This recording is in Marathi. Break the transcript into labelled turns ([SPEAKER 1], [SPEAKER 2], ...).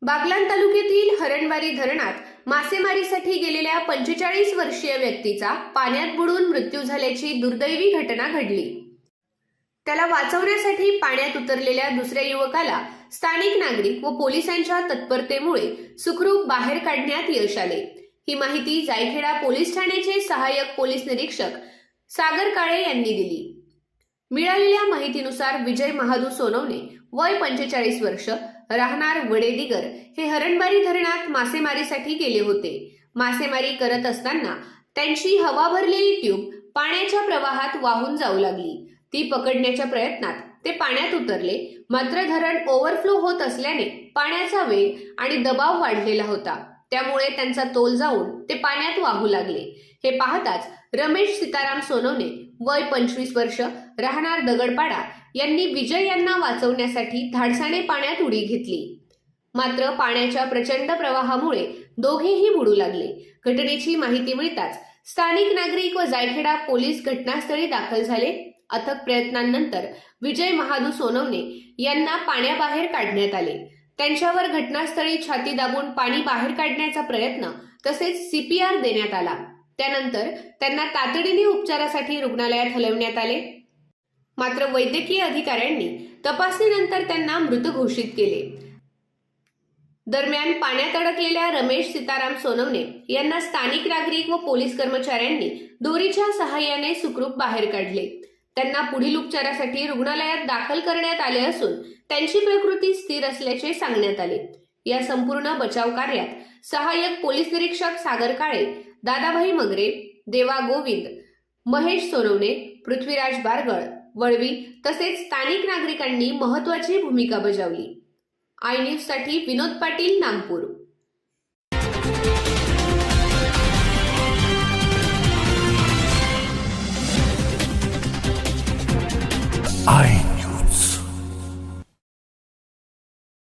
[SPEAKER 1] बागलाण तालुक्यातील हरणवारी धरणात मासेमारीसाठी गेलेल्या 45 वर्षीय व्यक्तीचा पाण्यात बुडून मृत्यू झाल्याची दुर्दैवी घटना घडली। त्याला वाचवण्यासाठी पाण्यात उतरलेल्या दुसऱ्या युवकाला स्थानिक नागरिक व पोलिसांच्या तत्परतेमुळे सुखरूप बाहेर काढण्यात यश आले। ही माहिती जायखेडा पोलीस ठाण्याचे सहाय्यक पोलीस निरीक्षक सागर काळे यांनी दिली। मिळालेल्या माहितीनुसार विजय महादू सोनवणे वय 45 वर्ष राहणार वडेदिगर हे हरणबारी धरणात मासेमारीसाठी गेले होते। मासेमारी करत असताना त्यांची हवा भरलेली ट्यूब पाण्याच्या प्रवाहात वाहून जाऊ लागली। ती पकडण्याच्या प्रयत्नात ते पाण्यात उतरले, मात्र धरण ओव्हरफ्लो होत असल्याने पाण्याचा वेग आणि दबाव वाढलेला होता, त्यामुळे त्यांचा तोल जाऊन ते पाण्यात वाहू लागले। हे पाहताच रमेश सीताराम सोनवणे वय 25 वर्ष राहणार दगडपाडा यांनी विजय यांना वाचवण्यासाठी धाडसाने पाण्यात उडी घेतली, मात्र पाण्याच्या प्रचंड प्रवाहामुळे दोघेही बुडू लागले। घटनेची माहिती मिळताच स्थानिक नागरिक व जायखेडा पोलीस घटनास्थळी दाखल झाले। अथक प्रयत्नांनंतर विजय महादू सोनवणे यांना पाण्याबाहेर काढण्यात आले। त्यांच्यावर घटनास्थळी छाती दाबून पाणी बाहेर काढण्याचा प्रयत्न तसेच CPR देण्यात आला। त्यानंतर त्यांना तातडीने उपचारासाठी रुग्णालयात हलवण्यात आले, मात्र वैद्यकीय अधिकाऱ्यांनी तपासणीनंतर त्यांना मृत घोषित केले। दरम्यान पाण्यात अडकलेल्या रमेश सीताराम सोनवणे यांना स्थानिक नागरिक व पोलीस कर्मचाऱ्यांनी दोरीच्या सहाय्याने सुखरूप बाहेर काढले। त्यांना पुढील उपचारासाठी रुग्णालयात दाखल करण्यात आले असून त्यांची प्रकृती स्थिर असल्याचे सांगण्यात आले। या संपूर्ण बचाव कार्यात सहाय्यक पोलीस निरीक्षक सागर काळे, दादाभाई मगरे, देवा गोविंद, महेश सोनवणे, पृथ्वीराज बारगळ, वळवी तसेच स्थानिक नागरिकांनी महत्त्वाची भूमिका बजावली। आय न्यूज साठी विनोद पाटील, नागपूर।